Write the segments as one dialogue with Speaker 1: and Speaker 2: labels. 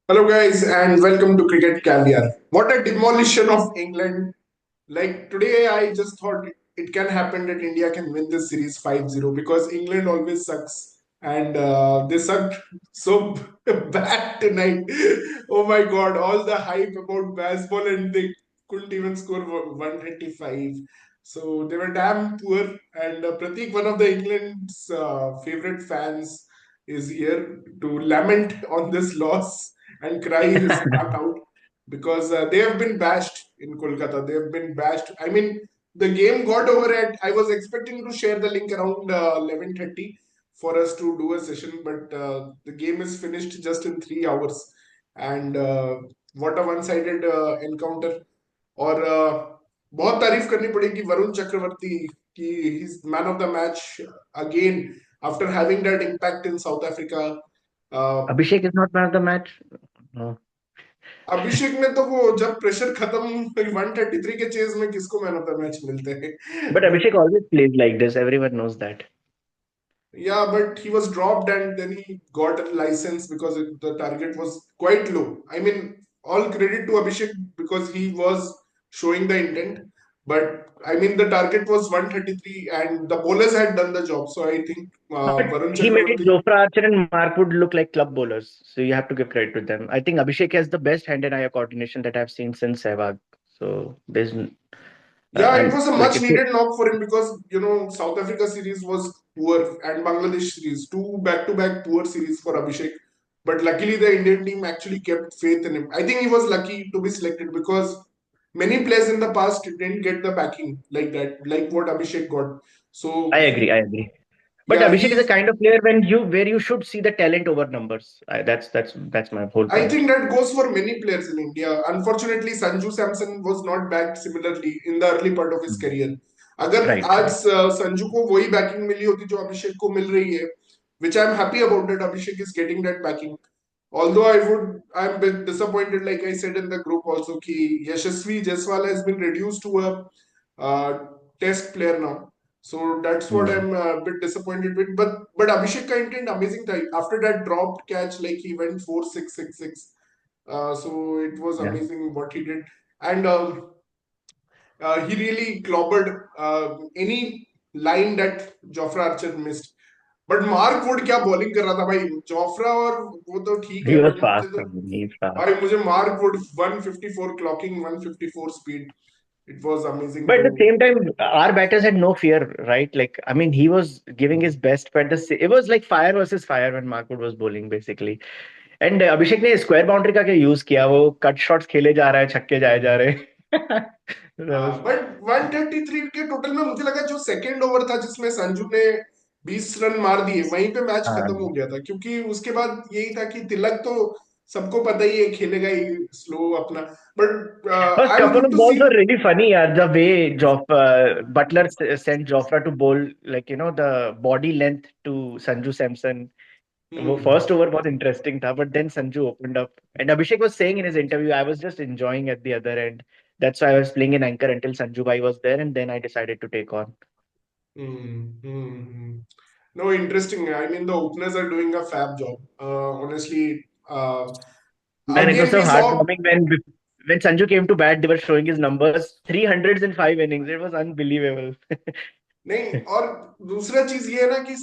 Speaker 1: Hello, guys, and welcome to Cricket Caviar. What a demolition of England. Like today, I just thought it can happen that India can win this series 5-0 because England always sucks. And they sucked so bad tonight. Oh my god, all the hype about baseball and they couldn't even score 135. So they were damn poor. And Pratik, one of the England's favorite fans, is here to lament on this loss and cry his heart out because they have been bashed in Kolkata. They have been bashed. I mean, the game got over at. I was expecting to share the link around 11:30 for us to do a session, but the game is finished just in 3 hours. And what a one-sided encounter. और बहुत तारीफ करनी पड़ेगी वरुण चक्रवर्ती कि he's man of the match again after having that impact in South Africa. Uh,
Speaker 2: Abhishek is not man of the match. No.
Speaker 1: अभिषेक ने तो वो जब प्रेशर खत्म 133 के चेज में किसको मैन ऑफ द मैच मिलते हैं
Speaker 2: But
Speaker 1: but
Speaker 2: Abhishek always plays like this. Everyone knows that.
Speaker 1: yeah, but he was dropped and then he got a license because the target was quite low. I mean, all credit to Abhishek because he was showing the intent. But I mean, the target was 133 and the bowlers had done the job. So I think
Speaker 2: But
Speaker 1: Varun
Speaker 2: he made
Speaker 1: Chakravarti.
Speaker 2: Jofra Archer and Mark Wood look like club bowlers. So you have to give credit to them. I think Abhishek has the best hand and eye coordination that I've seen since Sehwag. So
Speaker 1: Yeah, it
Speaker 2: and
Speaker 1: was a
Speaker 2: like
Speaker 1: much
Speaker 2: if you,
Speaker 1: needed knock for him because South Africa series was poor and Bangladesh series, two back-to-back poor series for Abhishek. But luckily, the Indian team actually kept faith in him. I think he was lucky to be selected because many players in the past didn't get the backing like that, like what Abhishek got.
Speaker 2: I
Speaker 1: So
Speaker 2: agree, I agree. But
Speaker 1: yeah,
Speaker 2: Abhishek is a
Speaker 1: he's.
Speaker 2: kind of player where you should see the talent over numbers. That's my whole
Speaker 1: I
Speaker 2: point.
Speaker 1: think that goes for many players in India. Unfortunately, Sanju Samson was not backed similarly in the early part of his
Speaker 2: Mm.
Speaker 1: career. अगर
Speaker 2: Right,
Speaker 1: आज
Speaker 2: right.
Speaker 1: Sanju को वही banking मिली होती जो अभिषेक को मिल रही है, which I'm happy about that Abhishek is getting that backing. Although I'm a bit disappointed, like I said in the group also, कि Yashasvi Jaiswal has been reduced to a uh, test player now. So that's what
Speaker 2: Mm.
Speaker 1: I'm a bit disappointed with. But Abhishek का intent amazing था. After that dropped catch, like he went 4-6-6-6. So it was
Speaker 2: Yeah.
Speaker 1: amazing what he did, and he really clobbered any line that Jofra Archer missed. But Mark Wood क्या bowling कर रहा था भाई Jofra और वो तो ठीक
Speaker 2: He
Speaker 1: है
Speaker 2: was
Speaker 1: बट मुझे
Speaker 2: fast.
Speaker 1: तो
Speaker 2: I mean, he's fast.
Speaker 1: भाई मुझे Mark Wood 154 clocking 154 speed it was amazing
Speaker 2: But at
Speaker 1: to
Speaker 2: the same time, our batters had no fear, right? Like, I mean, he was giving his best, but it was like fire versus fire when Markwood was bowling, basically. And Abhishek ने square boundary का क्या use किया? वो cut shots खेले जा रहा है, छक्के जाए जा रहे हैं. That was,
Speaker 1: हाँ बट 133 के टोटल में मुझे लगा जो सेकंड ओवर था जिसमें संजू ने 20 रन मार दिए वहीं पे मैच खत्म हो
Speaker 2: हाँ.
Speaker 1: गया था क्योंकि उसके बाद यही था कि तिलक तो सबको पता ही है खेलेगा ही स्लो अपना but
Speaker 2: But
Speaker 1: I am
Speaker 2: couple
Speaker 1: good
Speaker 2: of
Speaker 1: two
Speaker 2: balls
Speaker 1: see
Speaker 2: were really funny, yaar. The way Butler sent Jofra to bowl, like, the body length to Sanju Samson. Well, first over was interesting, tha, but then Sanju opened up. And Abhishek was saying in his interview, I was just enjoying at the other end. That's why I was playing an anchor until Sanju Bhai was there, and then I decided to take on.
Speaker 1: No, interesting. I mean, the openers are doing a fab job. Honestly,
Speaker 2: Man, it was
Speaker 1: again
Speaker 2: so
Speaker 1: we saw.
Speaker 2: heartwarming when Sanju came to bat, they were showing his numbers, 300s in 5 innings. It was unbelievable.
Speaker 1: नहीं और दूसरा चीज ये है ना कि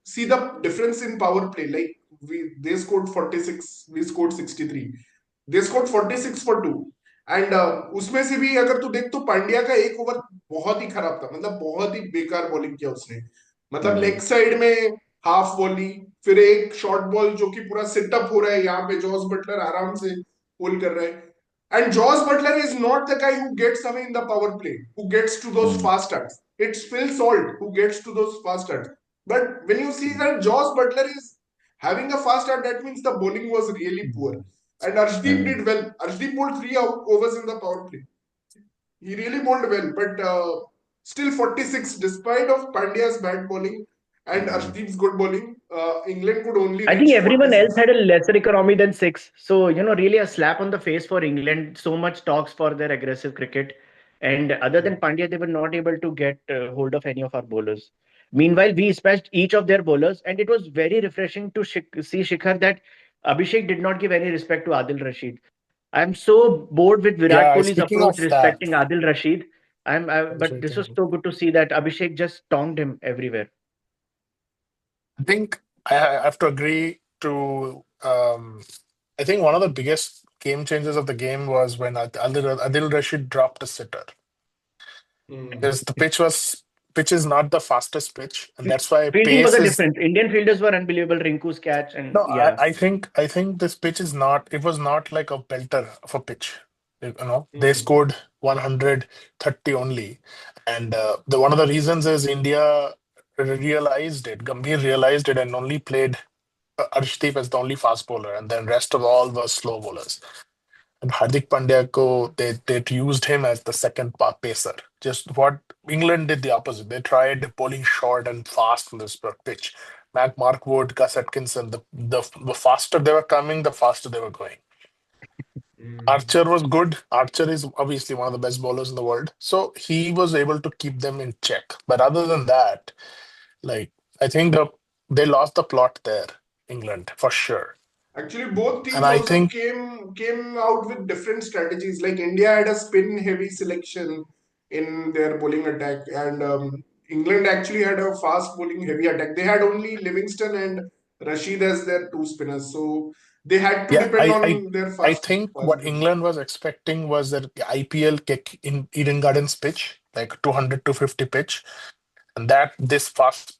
Speaker 1: see the difference in power play like we they scored 46 we scored 63 they scored 46 for 2 and उसमें से भी अगर तू देख तो पांड्या का एक ओवर बहुत ही खराब था मतलब बहुत ही बेकार बॉलिंग किया उसने मतलब लेग
Speaker 2: Hmm.
Speaker 1: साइड में हाफ वॉली फिर एक शॉर्ट बॉल जो कि पूरा सेटअप हो रहा है यहाँ पे जॉस बटलर आराम से पुल कर रहा है and Josh Butler is not the guy who gets away in the power play, who gets to those
Speaker 2: Hmm.
Speaker 1: fast starts. It's Phil Salt who gets to those fast starts. But when you see that Josh Butler is having a fast start, that means the bowling was really poor. And Arshdeep
Speaker 2: Hmm.
Speaker 1: did well. Arshdeep bowled three overs in the power play. He really bowled well, but still 46, despite of Pandya's bad bowling and
Speaker 2: Hmm.
Speaker 1: Arshdeep's good bowling, England could only
Speaker 2: I think
Speaker 1: reach
Speaker 2: everyone else
Speaker 1: 46.
Speaker 2: had a lesser economy than six. So, really a slap on the face for England. So much talks for their aggressive cricket. And other than Pandya, they were not able to get hold of any of our bowlers. Meanwhile, we dispatched each of their bowlers, and it was very refreshing to see Shikhar that Abhishek did not give any respect to Adil Rashid. I'm so bored with Virat
Speaker 3: Yeah,
Speaker 2: Kohli's
Speaker 3: speaking
Speaker 2: approach
Speaker 3: of that,
Speaker 2: respecting Adil Rashid. But this was so good to see that Abhishek just tongued him everywhere.
Speaker 3: I think I have to agree to. I think one of the biggest game changers of the game was when Adil Rashid dropped a sitter
Speaker 1: Hmm.
Speaker 3: because the pitch is not the fastest pitch, and that's why
Speaker 2: Fielding was
Speaker 3: pace
Speaker 2: a
Speaker 3: is.
Speaker 2: difference. Indian fielders were unbelievable. Rinku's catch and
Speaker 3: No,
Speaker 2: yeah,
Speaker 3: I think this pitch is not. It was not like a belter of a pitch. They
Speaker 1: Hmm.
Speaker 3: scored 130 only, and the one of the reasons is India realized it. Gambhir realized it and only played Arshdeep as the only fast bowler, and then rest of all were slow bowlers. And Hardik Pandya they used him as the second pacer. Just what England did the opposite. They tried bowling short and fast from this pitch. Mark Wood, Gus Atkinson, the faster they were coming, the faster they were going.
Speaker 1: Hmm.
Speaker 3: Archer was good. Archer is obviously one of the best bowlers in the world. So he was able to keep them in check. But other than that, like I think they lost the plot there, England, for sure.
Speaker 1: Actually, both
Speaker 3: And
Speaker 1: teams
Speaker 3: I
Speaker 1: also
Speaker 3: think
Speaker 1: came out with different strategies. Like India had a spin heavy selection in their bowling attack, and England actually had a fast bowling heavy attack. They had only Livingston and Rashid as their two spinners, so they had to
Speaker 3: Yeah,
Speaker 1: depend on their
Speaker 3: I
Speaker 1: fast
Speaker 3: think
Speaker 1: fast
Speaker 3: what
Speaker 1: bowling.
Speaker 3: England was expecting was that the IPL kick in Eden Gardens pitch, like 200 to 50 pitch, and that this fast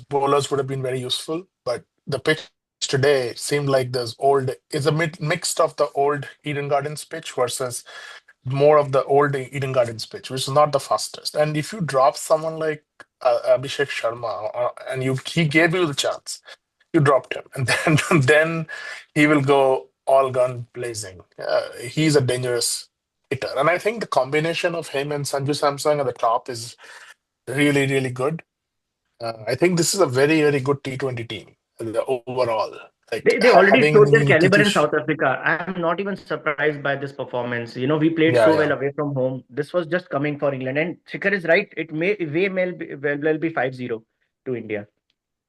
Speaker 3: bowlers would have been very useful. But the pitch today seemed like it's a mixed of the old Eden Gardens pitch versus more of the old Eden Gardens pitch, which is not the fastest. And if you drop someone like Abhishek Sharma, and he gave you the chance, you dropped him, and then then he will go all gun blazing. He's a dangerous hitter, and I think the combination of him and Sanju Samsung at the top is really really good. I think this is a very very good T20 team overall. Like
Speaker 2: they already
Speaker 3: having
Speaker 2: showed their caliber in
Speaker 3: Nitish,
Speaker 2: South Africa. I'm not even surprised by this performance. We played so
Speaker 3: yeah,
Speaker 2: well
Speaker 3: yeah.
Speaker 2: away from home. This was just coming for England. And Shikhar is right. It may well be 5-0 to India.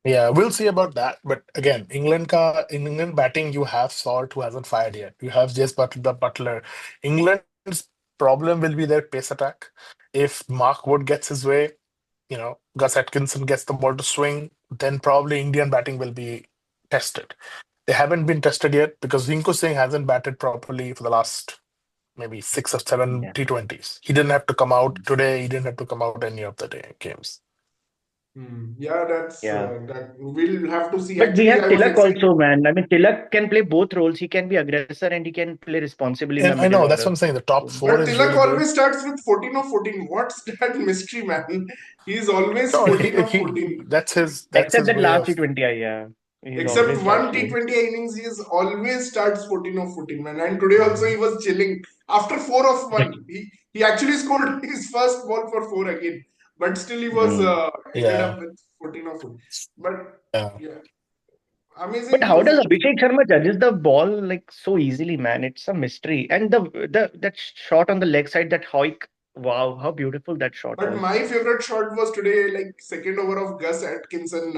Speaker 3: Yeah, we'll see about that. But again, in England batting, you have Salt who hasn't fired yet. You have Jace Butler. England's problem will be their pace attack. If Mark Wood gets his way, Gus Atkinson gets the ball to swing, then probably Indian batting will be tested. They haven't been tested yet because Rinku Singh hasn't batted properly for the last maybe six or seven
Speaker 2: Yeah.
Speaker 3: T20s. He didn't have to come out today. He didn't have to come out any of the games.
Speaker 1: Hmm. Yeah, that's
Speaker 2: Yeah.
Speaker 1: that. We'll have to see.
Speaker 2: But we
Speaker 1: Actually,
Speaker 2: have
Speaker 1: I was
Speaker 2: Tilak
Speaker 1: excited.
Speaker 2: also, man. I mean, Tilak can play both roles. He can be aggressor and he can play responsibly in the
Speaker 3: And I
Speaker 2: middle
Speaker 3: know that's what
Speaker 2: order.
Speaker 3: I'm saying. The top
Speaker 2: So,
Speaker 3: four
Speaker 1: But
Speaker 3: is
Speaker 1: Tilak
Speaker 3: really good.
Speaker 1: always starts with 14 or 14. What's that mystery, man? He's always
Speaker 3: No,
Speaker 1: 14 or 14.
Speaker 3: that's
Speaker 2: except
Speaker 3: his
Speaker 2: that
Speaker 3: way
Speaker 2: last
Speaker 3: of.
Speaker 2: T20I, yeah. He
Speaker 1: Except
Speaker 2: always starts
Speaker 1: one
Speaker 2: playing.
Speaker 1: T20 innings, he is always starts 14 or 14, man. And today also
Speaker 3: Mhm.
Speaker 1: he was chilling. After 4 of 1, he actually scored his first ball for 4 again. But still he was
Speaker 2: Mm.
Speaker 1: ended
Speaker 3: Yeah,
Speaker 1: up with 14 or 14. But
Speaker 3: yeah.
Speaker 1: yeah,
Speaker 2: But
Speaker 1: amazing
Speaker 2: how does
Speaker 1: performance.
Speaker 2: Abhishek Sharma judges the ball like so easily, man? It's a mystery. And the that shot on the leg side, that hoik, wow, how beautiful that shot
Speaker 1: But
Speaker 2: was.
Speaker 1: my favorite shot was today, like second over of Gus Atkinson,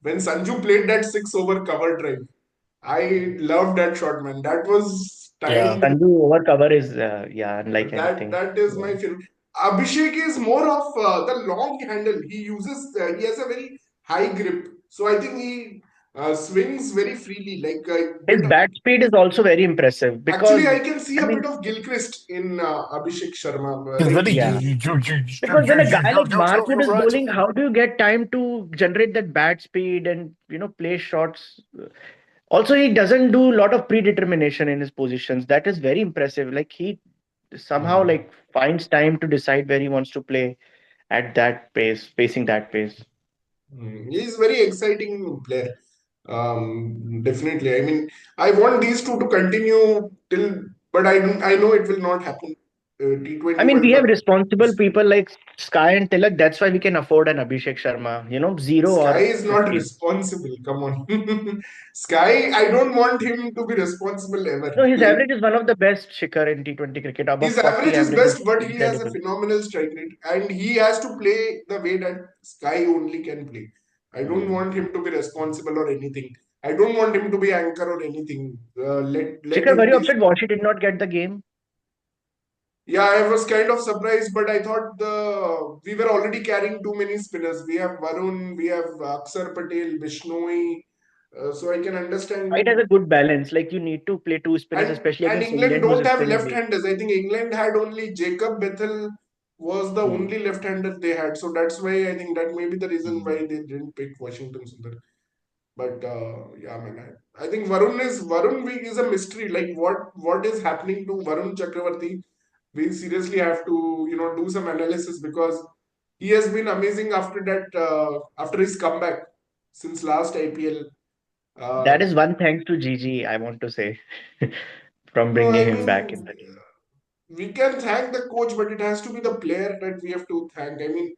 Speaker 1: when Sanju played that 6 over cover drive. I loved that shot, man. That was
Speaker 3: Yeah.
Speaker 1: timed.
Speaker 2: Sanju over cover is yeah, unlike
Speaker 1: That
Speaker 2: anything.
Speaker 1: that is
Speaker 2: Yeah.
Speaker 1: my favorite. Abhishek is more of the long handle. He has a very high grip, so I think he swings very freely, like a
Speaker 2: His
Speaker 1: bit.
Speaker 2: bat speed is also very impressive
Speaker 1: Actually,
Speaker 2: because
Speaker 1: I can see
Speaker 2: I
Speaker 1: a bit
Speaker 2: mean,
Speaker 1: of Gilchrist in Abhishek Sharma.
Speaker 3: He's
Speaker 1: Like
Speaker 3: very
Speaker 2: yeah. Because when a guy like Markwood
Speaker 3: you're
Speaker 2: is
Speaker 3: right.
Speaker 2: bowling, how do you get time to generate that bat speed and play shots? Also, he doesn't do a lot of predetermination in his positions. That is very impressive. Like he somehow
Speaker 1: hmm,
Speaker 2: like finds time to decide where he wants to play at that pace, facing that pace.
Speaker 1: he's very exciting player. Definitely. I mean, I want these two to continue till, but I know it will not happen.
Speaker 2: I
Speaker 1: T20
Speaker 2: mean, we
Speaker 1: World
Speaker 2: have
Speaker 1: Cup.
Speaker 2: responsible people like Sky and Tilak. That's why we can afford an Abhishek Sharma. 0
Speaker 1: Sky
Speaker 2: or
Speaker 1: is not
Speaker 2: 15.
Speaker 1: responsible. Come on. Sky, I don't want him to be responsible ever.
Speaker 2: No, his
Speaker 1: Like,
Speaker 2: average is one of the best Shikhar in T20 cricket. Above
Speaker 1: his
Speaker 2: 40
Speaker 1: average is
Speaker 2: average is
Speaker 1: best, but he has a
Speaker 2: incredible.
Speaker 1: phenomenal strike rate and he has to play the way that Sky only can play. I don't
Speaker 2: Mm.
Speaker 1: want him to be responsible or anything. I don't want him to be anchor or anything. Let
Speaker 2: Shikhar, were
Speaker 1: him
Speaker 2: you
Speaker 1: be.
Speaker 2: upset Washi did not get the game?
Speaker 1: Yeah, I was kind of surprised, but I thought the we were already carrying too many spinners. We have Varun, we have Akshar Patel, Bishnoi, so I can
Speaker 2: It has
Speaker 1: understand.
Speaker 2: a good balance. Like you need to play two spinners, especially
Speaker 1: And
Speaker 2: against
Speaker 1: England
Speaker 2: England, who's
Speaker 1: don't have
Speaker 2: spinning weak.
Speaker 1: left-handers. I think England had only Jacob Bethel was the
Speaker 2: Hmm.
Speaker 1: only left-hander they had, so that's why I think that may be the reason
Speaker 2: Hmm.
Speaker 1: why they didn't pick Washington Sundar. But yeah, man, I think Varun is a mystery. Like what is happening to Varun Chakravarti? We seriously have to do some analysis because he has been amazing after that after his comeback since last IPL.
Speaker 2: That
Speaker 1: Uh,
Speaker 2: is one thanks to Gigi, I want to say, from
Speaker 1: no,
Speaker 2: bringing
Speaker 1: I
Speaker 2: him back in
Speaker 1: mean
Speaker 2: the team.
Speaker 1: we can thank the coach, but it has to be the player that we have to thank. I mean,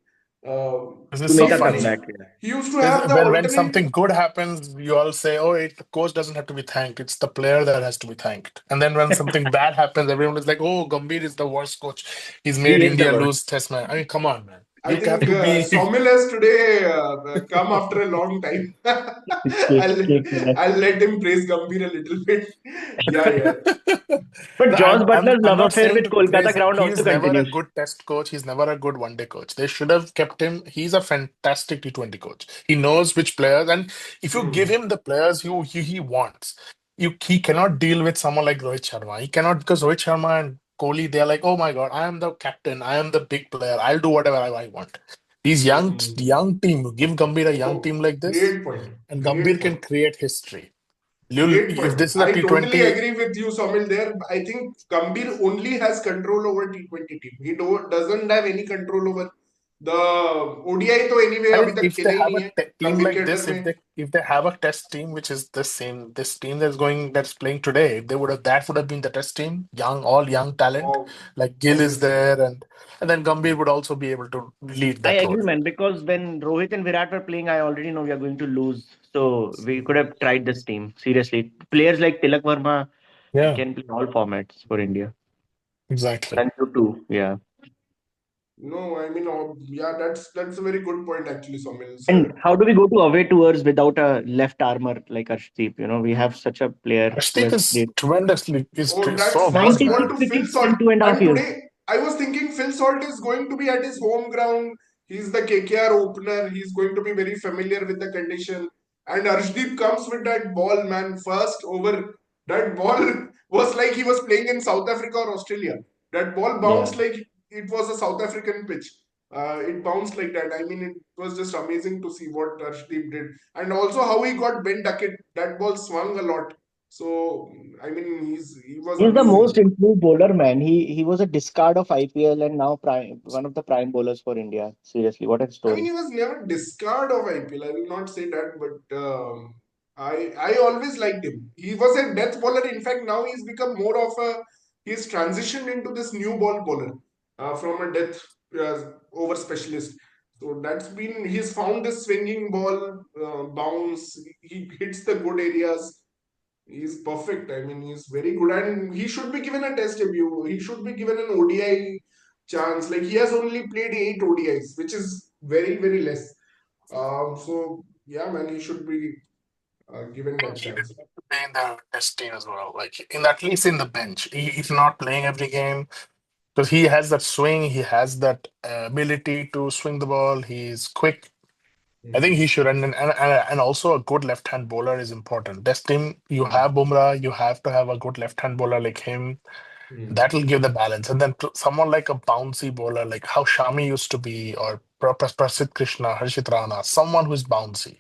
Speaker 1: uh,
Speaker 3: This is
Speaker 2: To
Speaker 3: so
Speaker 2: make a
Speaker 3: funny.
Speaker 2: comeback. Yeah.
Speaker 1: he used to
Speaker 3: This,
Speaker 1: have the
Speaker 3: when
Speaker 1: alternate.
Speaker 3: something good happens, you all say, "Oh, the coach doesn't have to be thanked; it's the player that has to be thanked." And then when something bad happens, everyone is like, "Oh, Gambhir is the worst coach. He's made
Speaker 2: He is the
Speaker 3: India
Speaker 2: worst.
Speaker 3: lose Test match." I mean, come on, man.
Speaker 1: I
Speaker 3: You have
Speaker 1: think
Speaker 3: to be.
Speaker 1: Somil has today come after a long time. I'll
Speaker 2: Kick winner.
Speaker 1: I'll let him praise Gambhir a little bit. Yeah, yeah.
Speaker 2: But
Speaker 3: No,
Speaker 2: Josh Butler's
Speaker 3: I'm
Speaker 2: love
Speaker 3: not
Speaker 2: affair
Speaker 3: saying
Speaker 2: with
Speaker 3: to
Speaker 2: Kolkata
Speaker 3: praise him.
Speaker 2: ground
Speaker 3: He
Speaker 2: also
Speaker 3: is never a
Speaker 2: continues.
Speaker 3: good test coach. He's never a good one-day coach. They should have kept him. He's a fantastic T20 coach. He knows which players, and if you give
Speaker 1: Hmm.
Speaker 3: him the players he wants, he cannot deal with someone like Rohit Sharma. He cannot because Rohit Sharma and Kohli, they're like, oh my God, I am the captain. I am the big player. I'll do whatever I want. These
Speaker 1: Hmm.
Speaker 3: young team, give Gambhir a young
Speaker 1: Oh,
Speaker 3: team like this,
Speaker 1: great point.
Speaker 3: and
Speaker 1: Great
Speaker 3: Gambhir can
Speaker 1: point.
Speaker 3: create history.
Speaker 1: Great
Speaker 3: If
Speaker 1: point.
Speaker 3: this is a
Speaker 1: I totally
Speaker 3: T20.
Speaker 1: agree with you, Somil. There, I think Gambhir only has control over T20 team. He doesn't have any control over the ODI. तो anyway
Speaker 3: I
Speaker 1: अभी
Speaker 3: mean,
Speaker 1: तक
Speaker 3: if they
Speaker 1: खेले ही
Speaker 3: have
Speaker 1: नहीं
Speaker 3: a
Speaker 1: है
Speaker 3: team
Speaker 1: गंभीर के
Speaker 3: like
Speaker 1: under
Speaker 3: this,
Speaker 1: में.
Speaker 3: if they have a test team which is this team that's playing today, they would have that would have been the test team, all young talent,
Speaker 1: Wow,
Speaker 3: like Gill is
Speaker 1: obviously.
Speaker 3: there, and then Gambhir would also be able to lead
Speaker 2: I
Speaker 3: that role.
Speaker 2: agree, man, because when Rohit and Virat were playing, I already know we are going to lose. So we could have tried this team. Seriously. Players like Tilak Verma
Speaker 3: Yeah,
Speaker 2: can play all formats for India.
Speaker 3: exactly.
Speaker 2: Sanju too. Yeah.
Speaker 1: No, I mean, yeah, that's a very good point actually, Somil
Speaker 2: And
Speaker 1: said.
Speaker 2: how do we go to away tours without a left armor like Arshdeep? We have such a player who
Speaker 3: Arshdeep
Speaker 2: has
Speaker 3: is
Speaker 2: played
Speaker 1: Oh,
Speaker 3: so
Speaker 1: that's
Speaker 3: good,
Speaker 1: what
Speaker 2: 96
Speaker 3: man.
Speaker 1: to Phil
Speaker 2: wickets
Speaker 1: Salt.
Speaker 2: in 2.5 years.
Speaker 1: And today I was thinking Phil Salt is going to be at his home ground. He's the KKR opener. He's going to be very familiar with the condition. And Arshdeep comes with that ball, man. First over, that ball was like he was playing in South Africa or Australia. That ball
Speaker 2: Yeah.
Speaker 1: bounced like it was a South African pitch. It bounced like that. I mean, it was just amazing to see what Arshdeep did, and also how he got Ben Duckett. That ball swung a lot. So I mean, he was
Speaker 2: He's the most
Speaker 1: amazing.
Speaker 2: improved bowler, man. He was a discard of IPL and now prime one of the prime bowlers for India. Seriously, what a
Speaker 1: I mean,
Speaker 2: story.
Speaker 1: he was never discard of IPL. I will not say that, but I always liked him. He was a death bowler. In fact, now he's become more of a he's transitioned into this new ball bowler from a death over specialist. So that's been he's found this swinging ball bounce. He hits the good areas. He's perfect. I mean, he's very good, and he should be given a test debut. He should be given an ODI chance. Like he has only played 8 ODIs, which is very less. So yeah, man, he should be given that
Speaker 3: He
Speaker 1: chance.
Speaker 3: deserves to play in the test team as well, like in at least in the bench. If not playing every game, because he has that swing, he has that ability to swing the ball. He's quick. I think
Speaker 1: Hmm.
Speaker 3: he should, and also a good left-hand bowler is important. This team, you have Bumrah, you have to have a good left-hand bowler like him.
Speaker 1: Hmm.
Speaker 3: That will give the balance. And then someone like a bouncy bowler, like how Shami used to be, or Prasidh Krishna, Harshit Rana, someone who's bouncy.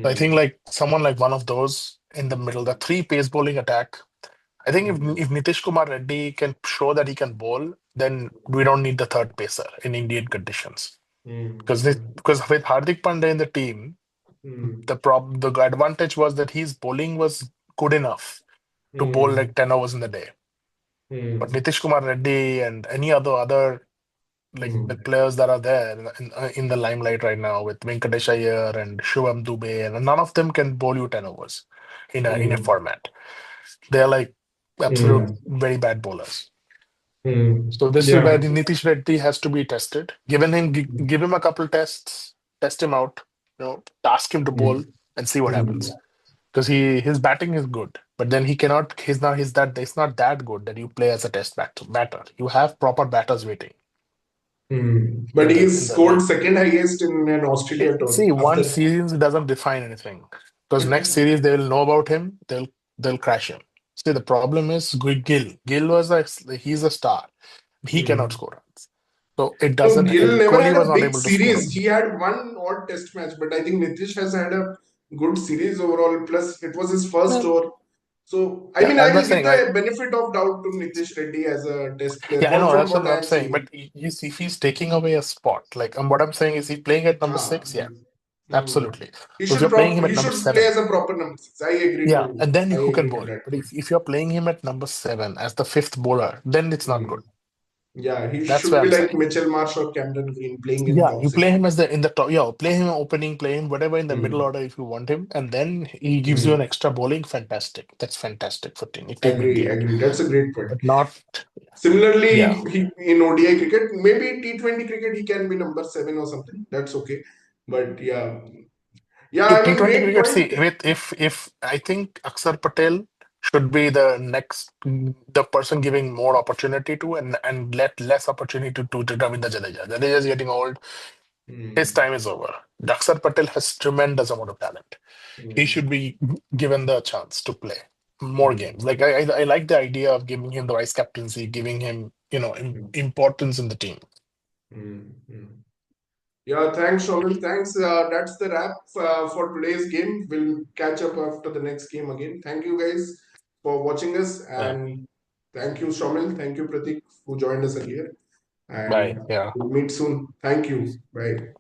Speaker 3: So I think
Speaker 1: Hmm.
Speaker 3: like someone like one of those in the middle, the three pace bowling attack. I think
Speaker 1: Hmm.
Speaker 3: if Nitish Kumar Reddy can show that he can bowl, then we don't need the third pacer in Indian conditions.
Speaker 1: Hmm.
Speaker 3: Because with Hardik Pandya in the team,
Speaker 1: Hmm.
Speaker 3: the advantage was that his bowling was good enough to bowl
Speaker 1: Hmm.
Speaker 3: like 10 overs in the day. But
Speaker 1: Hmm.
Speaker 3: Nitish Kumar Reddy and any other like
Speaker 1: Hmm.
Speaker 3: the players that are there in the limelight right now with Venkatesh Iyer and Shivam Dubey, and none of them can bowl you 10 overs in a
Speaker 1: Hmm.
Speaker 3: format. They're like absolute
Speaker 1: Hmm.
Speaker 3: very bad bowlers.
Speaker 1: Hmm.
Speaker 3: So this is where
Speaker 1: Yeah.
Speaker 3: the Nitish Reddy has to be tested. Give him a couple tests, test him out, task him to bowl and see what
Speaker 1: Hmm.
Speaker 3: happens. because his batting is good, but then he cannot. It's not that good that you play as a batter. You have proper batters waiting
Speaker 1: But he
Speaker 3: in the
Speaker 1: scored
Speaker 3: league.
Speaker 1: second highest in an Australia tour
Speaker 3: See, one
Speaker 1: after.
Speaker 3: series doesn't define anything because next series they will know about him. They'll crash him. See, the problem is Gill. He's a star. He cannot
Speaker 1: Hmm.
Speaker 3: score runs. So it
Speaker 1: No,
Speaker 3: doesn't.
Speaker 1: Gill never
Speaker 3: Kohli
Speaker 1: had
Speaker 3: was
Speaker 1: a
Speaker 3: not
Speaker 1: big
Speaker 3: able to score
Speaker 1: series.
Speaker 3: runs.
Speaker 1: He had one odd test match, but I think Nitish has had a good series overall. Plus, it was his first
Speaker 3: Well,
Speaker 1: tour. So, I
Speaker 3: yeah,
Speaker 1: mean, I
Speaker 3: I'm
Speaker 1: will
Speaker 3: not
Speaker 1: give
Speaker 3: saying like
Speaker 1: the benefit of doubt to Nitish Reddy as a test player,
Speaker 3: yeah, I know
Speaker 1: from
Speaker 3: that's
Speaker 1: what
Speaker 3: what
Speaker 1: I
Speaker 3: I'm
Speaker 1: am
Speaker 3: saying.
Speaker 1: seeing.
Speaker 3: But if he's taking away a spot, like what I'm saying is he playing at number
Speaker 1: Ah,
Speaker 3: six. Yeah,
Speaker 1: hmm.
Speaker 3: absolutely. Because you're playing him at
Speaker 1: He
Speaker 3: number
Speaker 1: should play
Speaker 3: seven.
Speaker 1: as a proper number six.
Speaker 3: Yeah, and then
Speaker 1: I
Speaker 3: who can
Speaker 1: agree to
Speaker 3: bowl?
Speaker 1: that
Speaker 3: But
Speaker 1: point.
Speaker 3: if you're playing him at number seven as the fifth bowler, then it's not
Speaker 1: Hmm.
Speaker 3: good.
Speaker 1: Yeah, he
Speaker 3: That's
Speaker 1: should
Speaker 3: what
Speaker 1: be
Speaker 3: I'm
Speaker 1: like
Speaker 3: saying.
Speaker 1: Mitchell Marsh or Camden Green playing in
Speaker 3: Yeah,
Speaker 1: top
Speaker 3: you play
Speaker 1: six.
Speaker 3: him as the in the top. Yeah, play him opening, play him whatever in the middle
Speaker 1: Hmm.
Speaker 3: order if you want him, and then he gives you an
Speaker 1: Hmm.
Speaker 3: extra bowling. Fantastic. That's fantastic for team India,
Speaker 1: Agree. That's a great point.
Speaker 3: but not. Yeah,
Speaker 1: Similarly, in ODI cricket, maybe T20 cricket, he can be number seven or something. That's okay. But yeah,
Speaker 3: in
Speaker 1: I mean,
Speaker 3: T20
Speaker 1: great
Speaker 3: cricket.
Speaker 1: point.
Speaker 3: See, with if I think Akshar Patel should be the next the person giving more opportunity to and let less opportunity to Ravindra Jadeja. Jadeja is getting old. His
Speaker 1: Hmm.
Speaker 3: time is over. Akshar Patel has tremendous amount of talent. He
Speaker 1: Hmm.
Speaker 3: should be given the chance to play more
Speaker 1: Hmm.
Speaker 3: games. Like I like the idea of giving him the vice captaincy, giving him
Speaker 1: Hmm.
Speaker 3: importance in the team.
Speaker 1: Hmm. Hmm. Yeah, thanks, Shomil. Thanks. That's the wrap for today's game. We'll catch up after the next game again. Thank you guys for watching us,
Speaker 3: Yeah.
Speaker 1: and thank you, Shomil. Thank you, Pratik, who joined us earlier.
Speaker 3: Bye.
Speaker 1: And
Speaker 3: Yeah.
Speaker 1: we'll meet soon. Thank you. Bye.